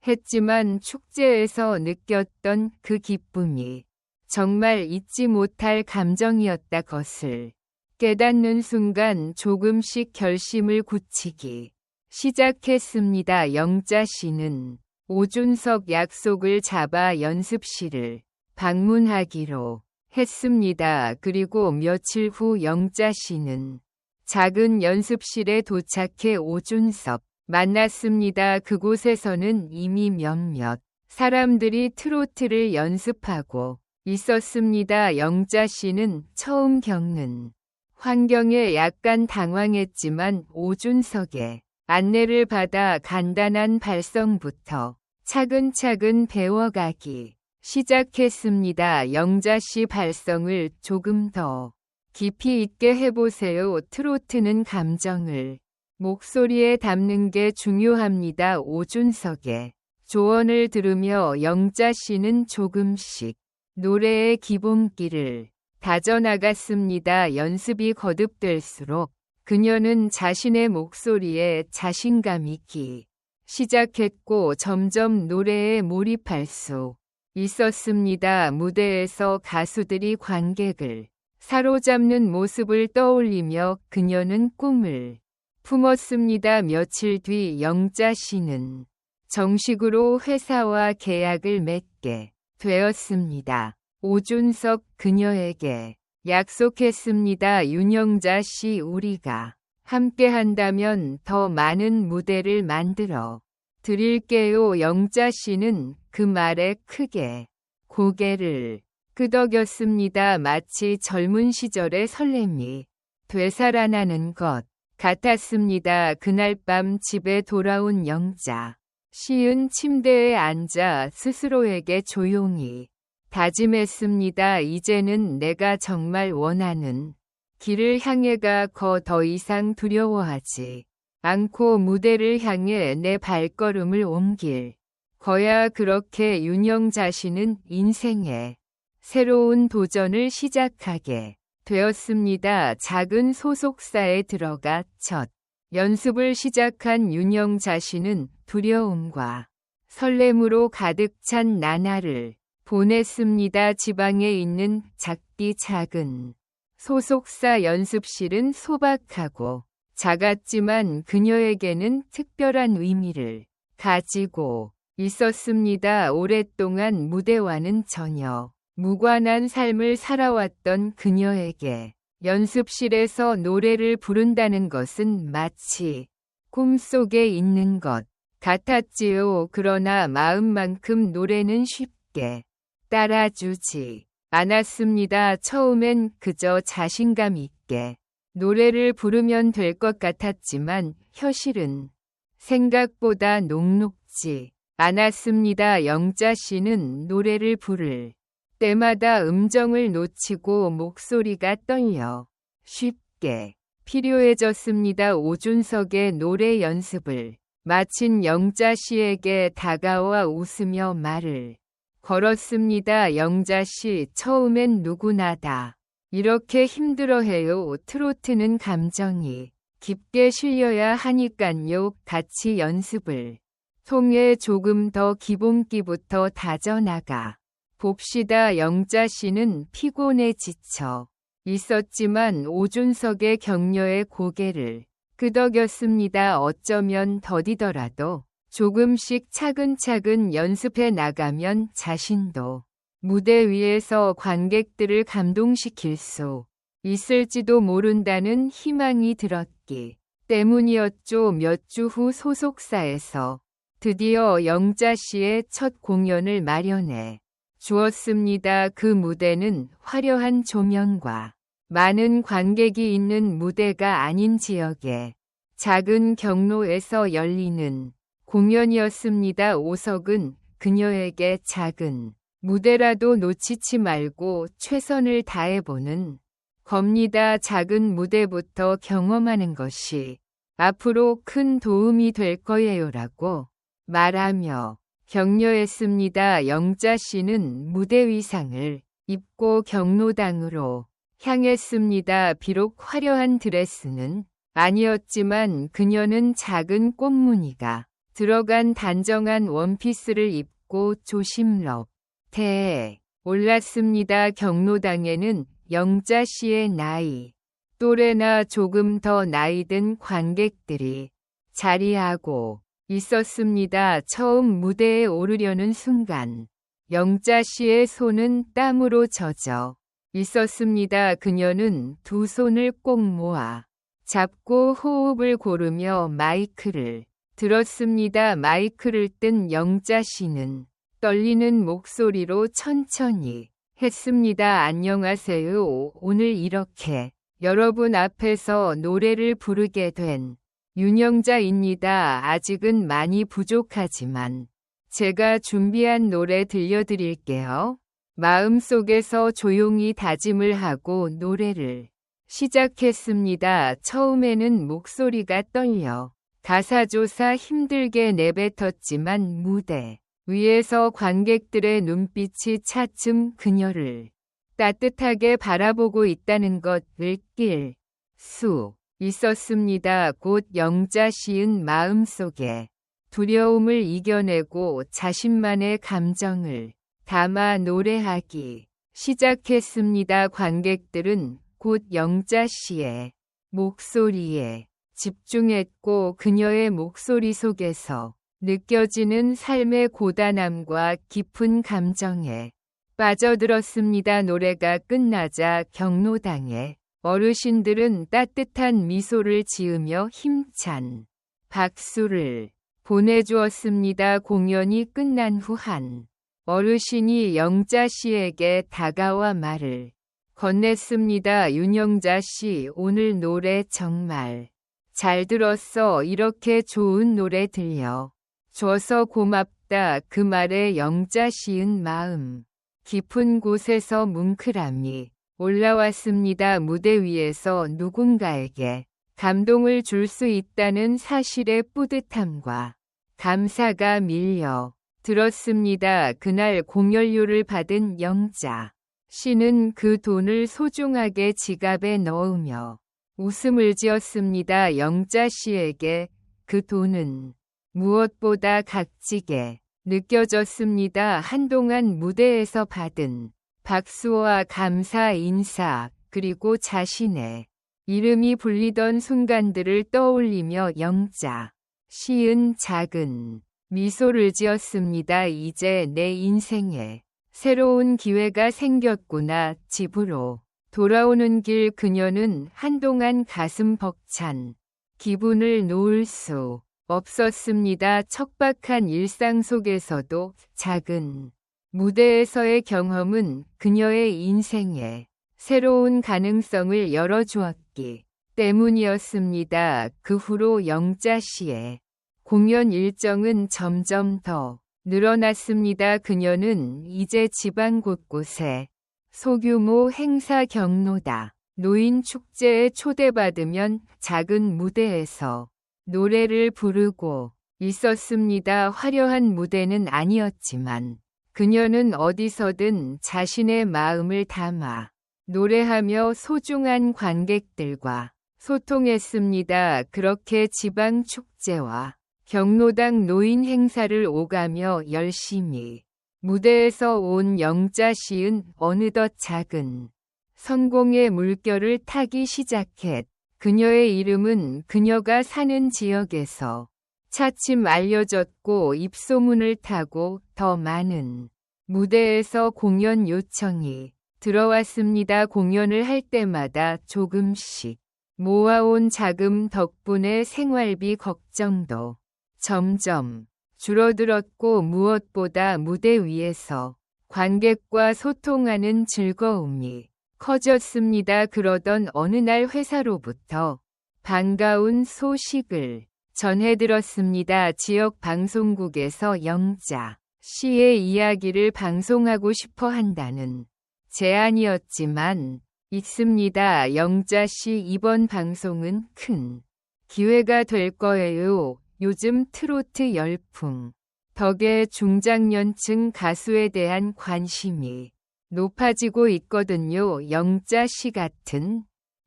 했지만 축제에서 느꼈던 그 기쁨이 정말 잊지 못할 감정이었다 것을 깨닫는 순간 조금씩 결심을 굳히기 시작했습니다. 영자 씨는 오준석 약속을 잡아 연습실을 방문하기로 했습니다. 그리고 며칠 후 영자 씨는 작은 연습실에 도착해 오준석 만났습니다. 그곳에서는 이미 몇몇 사람들이 트로트를 연습하고 있었습니다. 영자 씨는 처음 겪는 환경에 약간 당황했지만 오준석의 안내를 받아 간단한 발성부터 차근차근 배워가기 시작했습니다. 영자 씨 발성을 조금 더 깊이 있게 해보세요. 트로트는 감정을 목소리에 담는 게 중요합니다. 오준석의 조언을 들으며 영자 씨는 조금씩 노래의 기본기를 다져나갔습니다. 연습이 거듭될수록 그녀는 자신의 목소리에 자신감이 있기 시작했고 점점 노래에 몰입할 수 있었습니다. 무대에서 가수들이 관객을 사로잡는 모습을 떠올리며 그녀는 꿈을 품었습니다. 며칠 뒤 영자 씨는 정식으로 회사와 계약을 맺게 되었습니다. 오준석 그녀에게 약속했습니다. 윤영자 씨, 우리가 함께 한다면 더 많은 무대를 만들어 드릴게요. 영자 씨는 그 말에 크게 고개를 끄덕였습니다. 마치 젊은 시절의 설렘이 되살아나는 것 같았습니다. 그날 밤 집에 돌아온 영자 씨은 침대에 앉아 스스로에게 조용히 다짐했습니다. 이제는 내가 정말 원하는 길을 향해 가고 더 이상 두려워하지 않고 무대를 향해 내 발걸음을 옮길 거야. 그렇게 윤영자 씨는 인생의 새로운 도전을 시작하게 되었습니다. 작은 소속사에 들어가 첫 연습을 시작한 윤영자 씨는 두려움과 설렘으로 가득 찬 나날을 보냈습니다. 지방에 있는 작디 작은 소속사 연습실은 소박하고 작았지만 그녀에게는 특별한 의미를 가지고 있었습니다. 오랫동안 무대와는 전혀 무관한 삶을 살아왔던 그녀에게 연습실에서 노래를 부른다는 것은 마치 꿈속에 있는 것 같았지요. 그러나 마음만큼 노래는 쉽게 따라주지 않았습니다. 처음엔 그저 자신감 있게 노래를 부르면 될 것 같았지만 현실은 생각보다 녹록지 않았습니다. 영자 씨는 노래를 부를 때마다 음정을 놓치고 목소리가 떨려 쉽게 필요해졌습니다. 오준석의 노래 연습을 마친 영자 씨에게 다가와 웃으며 말을 걸었습니다. 영자 씨, 처음엔 누구나 다 이렇게 힘들어해요. 트로트는 감정이 깊게 실려야 하니깐요. 같이 연습을 통해 조금 더 기본기부터 다져나가 봅시다. 영자 씨는 피곤에 지쳐 있었지만 오준석의 격려에 고개를 끄덕였습니다. 어쩌면 더디더라도 조금씩 차근차근 연습해 나가면 자신도 무대 위에서 관객들을 감동시킬 수 있을지도 모른다는 희망이 들었기 때문이었죠. 몇 주 후 소속사에서 드디어 영자 씨의 첫 공연을 마련해 주었습니다. 그 무대는 화려한 조명과 많은 관객이 있는 무대가 아닌 지역의 작은 경로에서 열리는 공연이었습니다. 오석은 그녀에게 작은 무대라도 놓치지 말고 최선을 다해보는 겁니다. 작은 무대부터 경험하는 것이 앞으로 큰 도움이 될 거예요라고 말하며 격려했습니다. 영자 씨는 무대 의상을 입고 경로당으로 향했습니다. 비록 화려한 드레스는 아니었지만 그녀는 작은 꽃무늬가 들어간 단정한 원피스를 입고 조심스럽게 올랐습니다. 경로당에는 영자 씨의 나이 또래나 조금 더 나이든 관객들이 자리하고 있었습니다. 처음 무대에 오르려는 순간 영자 씨의 손은 땀으로 젖어 있었습니다. 그녀는 두 손을 꼭 모아 잡고 호흡을 고르며 마이크를 들었습니다. 마이크를 뜬 영자 씨는 떨리는 목소리로 천천히 했습니다. 안녕하세요. 오늘 이렇게 여러분 앞에서 노래를 부르게 된 윤영자입니다. 아직은 많이 부족하지만 제가 준비한 노래 들려드릴게요. 마음속에서 조용히 다짐을 하고 노래를 시작했습니다. 처음에는 목소리가 떨려 가사조사 힘들게 내뱉었지만 무대 위에서 관객들의 눈빛이 차츰 그녀를 따뜻하게 바라보고 있다는 것을 낄 수 있었습니다. 곧 영자 씨은 마음속에 두려움을 이겨내고 자신만의 감정을 담아 노래하기 시작했습니다. 관객들은 곧 영자 씨의 목소리에 집중했고 그녀의 목소리 속에서 느껴지는 삶의 고단함과 깊은 감정에 빠져들었습니다. 노래가 끝나자 경로당에 어르신들은 따뜻한 미소를 지으며 힘찬 박수를 보내주었습니다. 공연이 끝난 후 한 어르신이 영자 씨에게 다가와 말을 건넸습니다. 윤영자 씨, 오늘 노래 정말 잘 들었어. 이렇게 좋은 노래 들려 줘서 고맙다. 그 말에 영자 씨은 마음 깊은 곳에서 뭉클함이 올라왔습니다. 무대 위에서 누군가에게 감동을 줄 수 있다는 사실의 뿌듯함과 감사가 밀려 들었습니다. 그날 공연료를 받은 영자 씨는 그 돈을 소중하게 지갑에 넣으며 웃음을 지었습니다. 영자 씨에게 그 돈은 무엇보다 값지게 느껴졌습니다. 한동안 무대에서 받은 박수와 감사 인사, 그리고 자신의 이름이 불리던 순간들을 떠올리며 영자 씨은 작은 미소를 지었습니다. 이제 내 인생에 새로운 기회가 생겼구나. 집으로 돌아오는 길 그녀는 한동안 가슴 벅찬 기분을 놓을 수 없었습니다. 척박한 일상 속에서도 작은 무대에서의 경험은 그녀의 인생에 새로운 가능성을 열어주었기 때문이었습니다. 그 후로 영자 씨의 공연 일정은 점점 더 늘어났습니다. 그녀는 이제 지방 곳곳에 소규모 행사 경로다, 노인 축제에 초대받으면 작은 무대에서 노래를 부르고 있었습니다. 화려한 무대는 아니었지만 그녀는 어디서든 자신의 마음을 담아 노래하며 소중한 관객들과 소통했습니다. 그렇게 지방 축제와 경로당 노인 행사를 오가며 열심히 무대에서 온 영자 씨은 어느덧 작은 성공의 물결을 타기 시작했. 그녀의 이름은 그녀가 사는 지역에서 차츰 알려졌고 입소문을 타고 더 많은 무대에서 공연 요청이 들어왔습니다. 공연을 할 때마다 조금씩 모아온 자금 덕분에 생활비 걱정도 점점 줄어들었고 무엇보다 무대 위에서 관객과 소통하는 즐거움이 커졌습니다. 그러던 어느 날 회사로부터 반가운 소식을 전해들었습니다. 지역 방송국에서 영자 씨의 이야기를 방송하고 싶어 한다는 제안이었지만 있습니다. 영자 씨 이번 방송은 큰 기회가 될 거예요. 요즘 트로트 열풍 덕에 중장년층 가수에 대한 관심이 높아지고 있거든요. 영자 씨 같은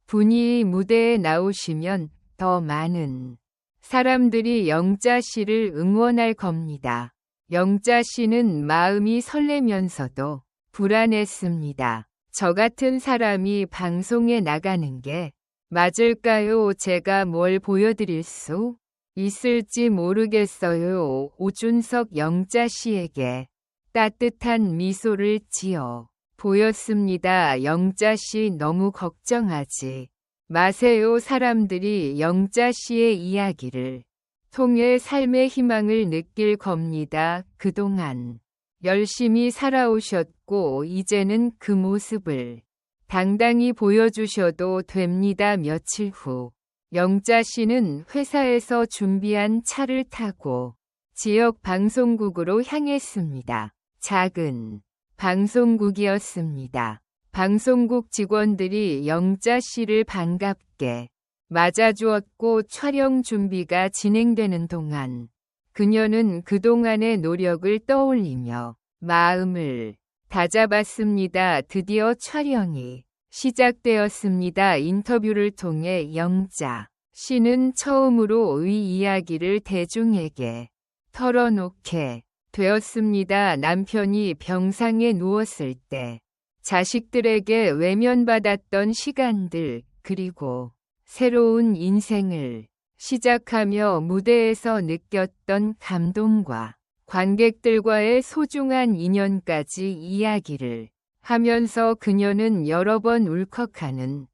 분이 무대에 나오시면 더 많은 사람들이 영자 씨를 응원할 겁니다. 영자 씨는 마음이 설레면서도 불안했습니다. 저 같은 사람이 방송에 나가는 게 맞을까요? 제가 뭘 보여드릴 수 있을지 모르겠어요. 오준석 영자 씨에게 따뜻한 미소를 지어 보였습니다. 영자 씨 너무 걱정하지 마세요. 사람들이 영자 씨의 이야기를 통해 삶의 희망을 느낄 겁니다. 그동안 열심히 살아오셨고 이제는 그 모습을 당당히 보여주셔도 됩니다. 며칠 후 영자 씨는 회사에서 준비한 차를 타고 지역 방송국으로 향했습니다. 작은 방송국이었습니다. 방송국 직원들이 영자 씨를 반갑게 맞아주었고 촬영 준비가 진행되는 동안 그녀는 그동안의 노력을 떠올리며 마음을 다잡았습니다. 드디어 촬영이 시작되었습니다. 인터뷰를 통해 영자 씨는 처음으로 이 이야기를 대중에게 털어놓게 되었습니다. 남편이 병상에 누웠을 때 자식들에게 외면받았던 시간들, 그리고 새로운 인생을 시작하며 무대에서 느꼈던 감동과 관객들과의 소중한 인연까지 이야기를 하면서 그녀는 여러 번 울컥하는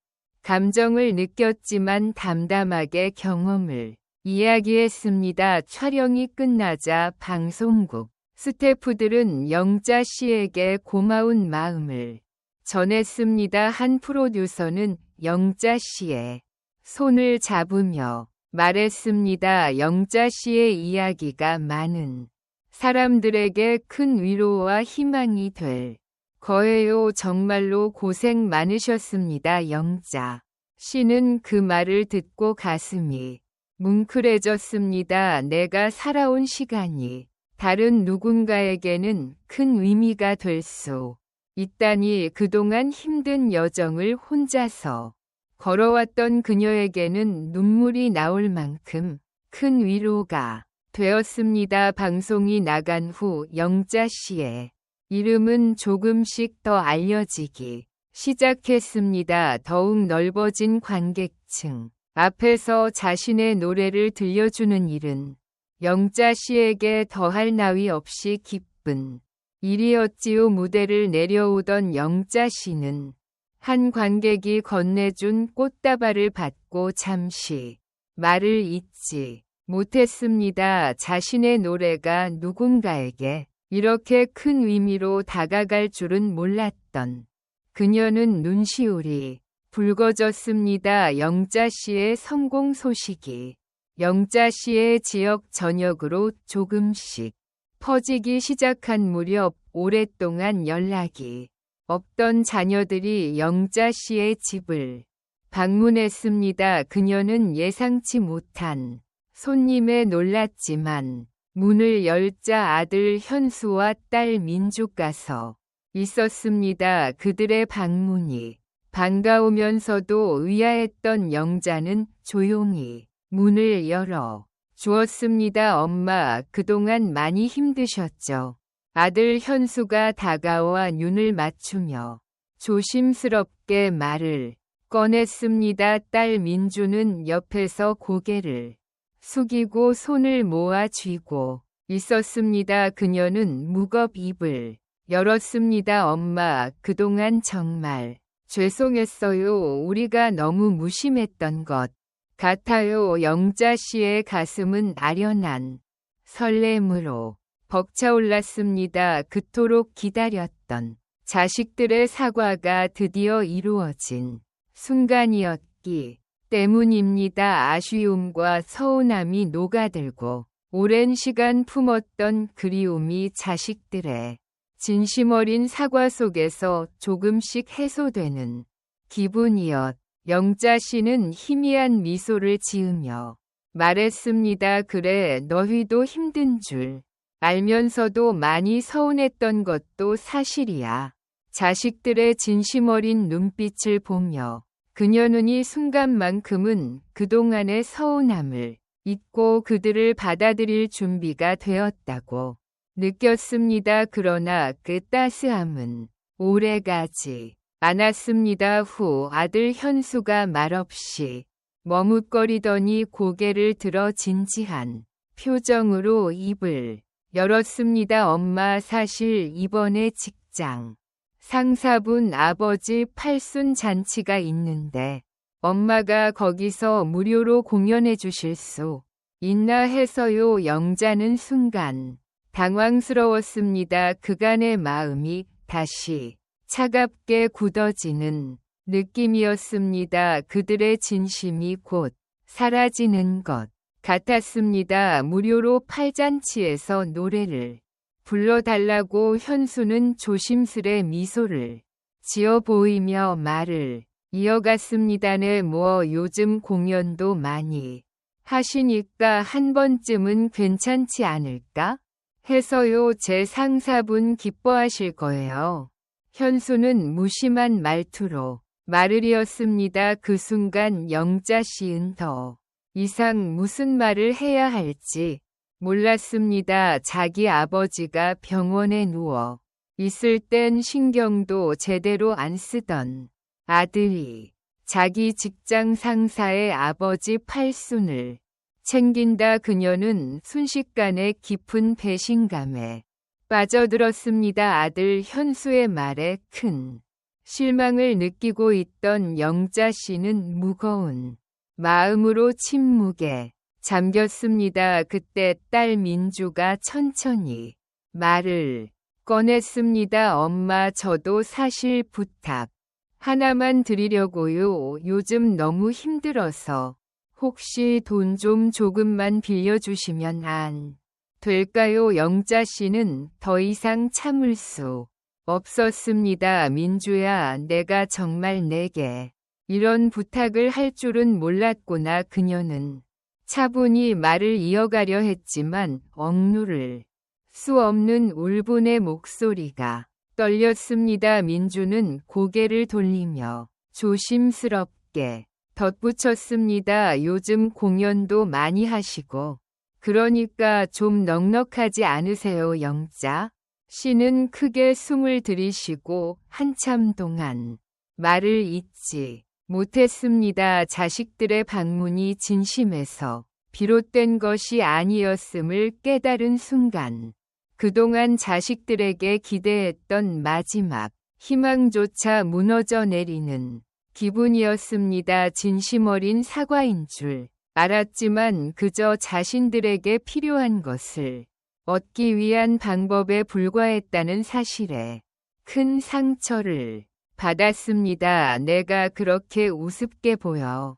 감정을 느꼈지만 담담하게 경험을 이야기했습니다. 촬영이 끝나자 방송국 스태프들은 영자 씨에게 고마운 마음을 전했습니다. 한 프로듀서는 영자 씨의 손을 잡으며 말했습니다. 영자 씨의 이야기가 많은 사람들에게 큰 위로와 희망이 될 거예요. 정말로 고생 많으셨습니다. 영자 씨는 그 말을 듣고 가슴이 뭉클해졌습니다. 내가 살아온 시간이 다른 누군가에게는 큰 의미가 될 수 있다니 그동안 힘든 여정을 혼자서 걸어왔던 그녀에게는 눈물이 나올 만큼 큰 위로가 되었습니다. 방송이 나간 후 영자 씨의 이름은 조금씩 더 알려지기 시작했습니다. 더욱 넓어진 관객층 앞에서 자신의 노래를 들려주는 일은 영자 씨에게 더할 나위 없이 기쁜 일이었지요. 무대를 내려오던 영자 씨는 한 관객이 건네준 꽃다발을 받고 잠시 말을 잇지 못했습니다. 자신의 노래가 누군가에게 이렇게 큰 의미로 다가갈 줄은 몰랐던 그녀는 눈시울이 붉어졌습니다. 영자 씨의 성공 소식이 영자 씨의 지역 전역으로 조금씩 퍼지기 시작한 무렵 오랫동안 연락이 없던 자녀들이 영자 씨의 집을 방문했습니다. 그녀는 예상치 못한 손님에 놀랐지만 문을 열자 아들 현수와 딸 민주가 서 있었습니다. 그들의 방문이 반가우면서도 의아했던 영자는 조용히 문을 열어 주었습니다. 엄마, 그동안 많이 힘드셨죠? 아들 현수가 다가와 눈을 맞추며 조심스럽게 말을 꺼냈습니다. 딸 민주는 옆에서 고개를 숙이고 손을 모아 쥐고 있었습니다. 그녀는 무겁 입을 열었습니다. 엄마, 그동안 정말 죄송했어요. 우리가 너무 무심했던 것 같아요. 영자 씨의 가슴은 아련한 설렘으로 벅차올랐습니다. 그토록 기다렸던 자식들의 사과가 드디어 이루어진 순간이었기 때문입니다. 아쉬움과 서운함이 녹아들고 오랜 시간 품었던 그리움이 자식들의 진심 어린 사과 속에서 조금씩 해소되는 기분이었. 영자 씨는 희미한 미소를 지으며 말했습니다. 그래, 너희도 힘든 줄 알면서도 많이 서운했던 것도 사실이야. 자식들의 진심 어린 눈빛을 보며 그녀는 이 순간만큼은 그동안의 서운함을 잊고 그들을 받아들일 준비가 되었다고 느꼈습니다. 그러나 그 따스함은 오래가지 않았습니다. 후 아들 현수가 말없이 머뭇거리더니 고개를 들어 진지한 표정으로 입을 열었습니다. 엄마, 사실 이번에 직장 상사분 아버지 팔순 잔치가 있는데 엄마가 거기서 무료로 공연해 주실 수 있나 해서요. 영자는 순간 당황스러웠습니다. 그간의 마음이 다시 차갑게 굳어지는 느낌이었습니다. 그들의 진심이 곧 사라지는 것 같았습니다. 무료로 팔잔치에서 노래를 불러달라고 현수는 조심스레 미소를 지어 보이며 말을 이어갔습니다. 네, 뭐 요즘 공연도 많이 하시니까 한 번쯤은 괜찮지 않을까 해서요. 제 상사분 기뻐하실 거예요. 현수는 무심한 말투로 말을 이었습니다. 그 순간 영자 씨는 더 이상 무슨 말을 해야 할지 몰랐습니다. 자기 아버지가 병원에 누워 있을 땐 신경도 제대로 안 쓰던 아들이 자기 직장 상사의 아버지 팔순을 챙긴다. 그녀는 순식간에 깊은 배신감에 빠져들었습니다. 아들 현수의 말에 큰 실망을 느끼고 있던 영자 씨는 무거운 마음으로 침묵에 잠겼습니다. 그때 딸 민주가 천천히 말을 꺼냈습니다. 엄마, 저도 사실 부탁 하나만 드리려고요. 요즘 너무 힘들어서 혹시 돈 좀 조금만 빌려주시면 안 될까요? 영자 씨는 더 이상 참을 수 없었습니다. 민주야, 내가 정말 내게 이런 부탁을 할 줄은 몰랐구나. 그녀는 차분히 말을 이어가려 했지만 억누를 수 없는 울분의 목소리가 떨렸습니다. 민주는 고개를 돌리며 조심스럽게 덧붙였습니다. 요즘 공연도 많이 하시고 그러니까 좀 넉넉하지 않으세요, 영자? 씨는 크게 숨을 들이쉬고 한참 동안 말을 잇지 못했습니다. 자식들의 방문이 진심에서 비롯된 것이 아니었음을 깨달은 순간 그동안 자식들에게 기대했던 마지막 희망조차 무너져 내리는 기분이었습니다. 진심 어린 사과인 줄 알았지만 그저 자신들에게 필요한 것을 얻기 위한 방법에 불과했다는 사실에 큰 상처를 받았습니다. 내가 그렇게 우습게 보여.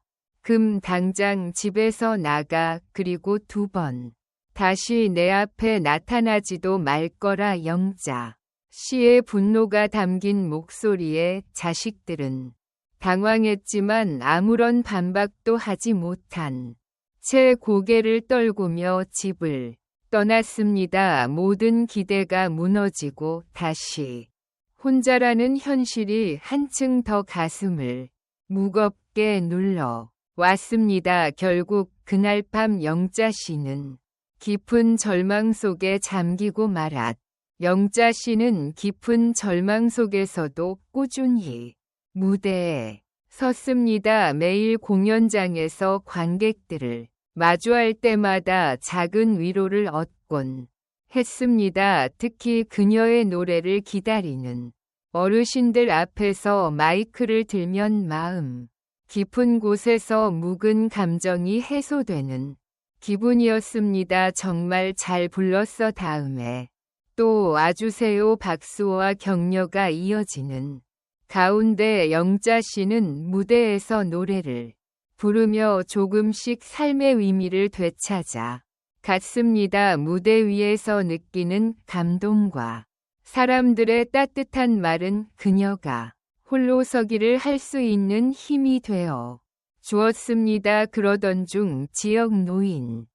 당장 집에서 나가. 그리고 2번 다시 내 앞에 나타나지도 말 거라. 영자 씨의 분노가 담긴 목소리에 자식들은 당황했지만 아무런 반박도 하지 못한 채 고개를 떨구며 집을 떠났습니다. 모든 기대가 무너지고 다시 혼자라는 현실이 한층 더 가슴을 무겁게 눌러 왔습니다. 결국 그날 밤 영자 씨는 깊은 절망 속에 잠기고 말았. 영자 씨는 깊은 절망 속에서도 꾸준히 무대에 섰습니다. 매일 공연장에서 관객들을 마주할 때마다 작은 위로를 얻곤 했습니다. 특히 그녀의 노래를 기다리는 어르신들 앞에서 마이크를 들면 마음 깊은 곳에서 묵은 감정이 해소되는 기분이었습니다. 정말 잘 불렀어. 다음에 또 와주세요. 박수와 격려가 이어지는 가운데 영자 씨는 무대에서 노래를 부르며 조금씩 삶의 의미를 되찾아 갔습니다. 무대 위에서 느끼는 감동과 사람들의 따뜻한 말은 그녀가 홀로 서기를 할 수 있는 힘이 되어 주었습니다. 그러던 중 지역 노인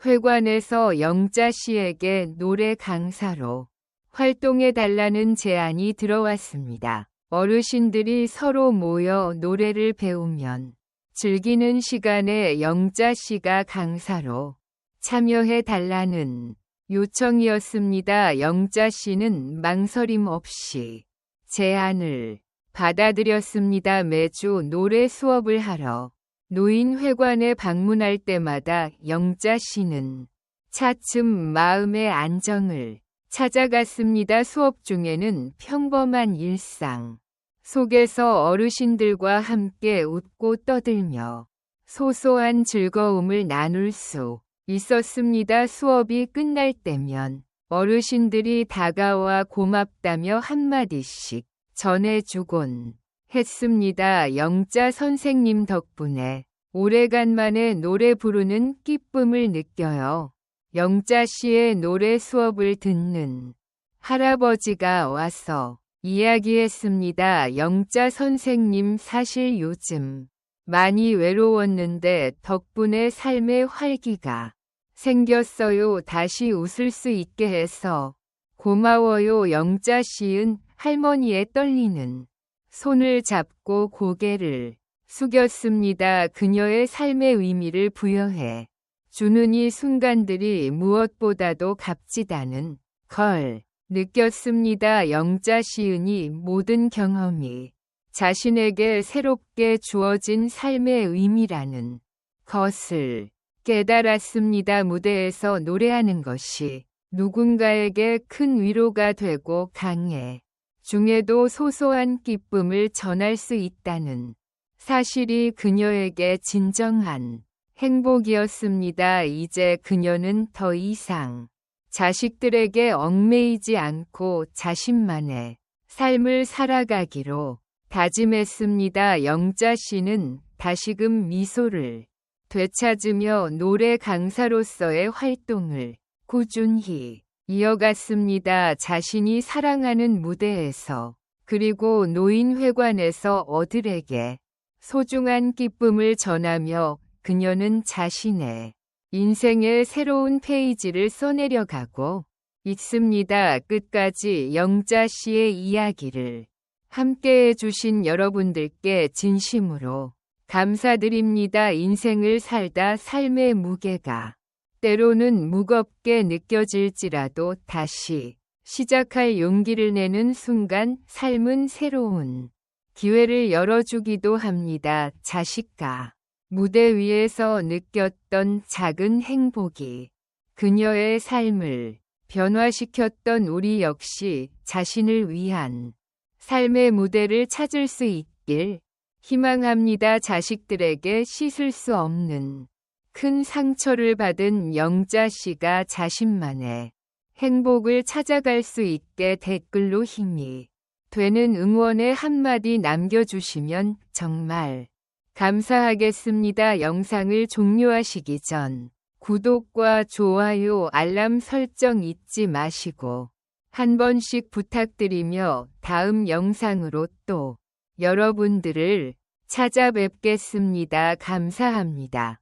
회관에서 영자 씨에게 노래 강사로 활동해 달라는 제안이 들어왔습니다. 어르신들이 서로 모여 노래를 배우면 즐기는 시간에 영자 씨가 강사로 참여해 달라는 요청이었습니다. 영자 씨는 망설임 없이 제안을 받아들였습니다. 매주 노래 수업을 하러 노인회관에 방문할 때마다 영자 씨는 차츰 마음의 안정을 찾아갔습니다. 수업 중에는 평범한 일상 속에서 어르신들과 함께 웃고 떠들며 소소한 즐거움을 나눌 수 있었습니다. 수업이 끝날 때면 어르신들이 다가와 고맙다며 한마디씩 전해주곤 했습니다. 영자 선생님 덕분에 오래간만에 노래 부르는 기쁨을 느껴요. 영자 씨의 노래 수업을 듣는 할아버지가 와서 이야기했습니다. 영자 선생님, 사실 요즘 많이 외로웠는데 덕분에 삶의 활기가 생겼어요. 다시 웃을 수 있게 해서 고마워요. 영자 씨은 할머니의 떨리는 손을 잡고 고개를 숙였습니다. 그녀의 삶의 의미를 부여해 주는 이 순간들이 무엇보다도 값지다는 걸 느꼈습니다. 영자 시은이 모든 경험이 자신에게 새롭게 주어진 삶의 의미라는 것을 깨달았습니다. 무대에서 노래하는 것이 누군가에게 큰 위로가 되고 강해 중에도 소소한 기쁨을 전할 수 있다는 사실이 그녀에게 진정한 행복이었습니다. 이제 그녀는 더 이상 자식들에게 얽매이지 않고 자신만의 삶을 살아가기로 다짐했습니다. 영자 씨는 다시금 미소를 되찾으며 노래 강사로서의 활동을 꾸준히 이어갔습니다. 자신이 사랑하는 무대에서 그리고 노인회관에서 어들에게 소중한 기쁨을 전하며 그녀는 자신의 인생의 새로운 페이지를 써내려가고 있습니다. 끝까지 영자 씨의 이야기를 함께 해주신 여러분들께 진심으로 감사드립니다. 인생을 살다 삶의 무게가 때로는 무겁게 느껴질지라도 다시 시작할 용기를 내는 순간 삶은 새로운 기회를 열어주기도 합니다. 자식과 무대 위에서 느꼈던 작은 행복이 그녀의 삶을 변화시켰던 우리 역시 자신을 위한 삶의 무대를 찾을 수 있길 희망합니다. 자식들에게 씻을 수 없는 큰 상처를 받은 영자 씨가 자신만의 행복을 찾아갈 수 있게 댓글로 힘이 되는 응원의 한마디 남겨주시면 정말 감사하겠습니다. 영상을 종료하시기 전 구독과 좋아요, 알람 설정 잊지 마시고 한 번씩 부탁드리며 다음 영상으로 또 여러분들을 찾아뵙겠습니다. 감사합니다.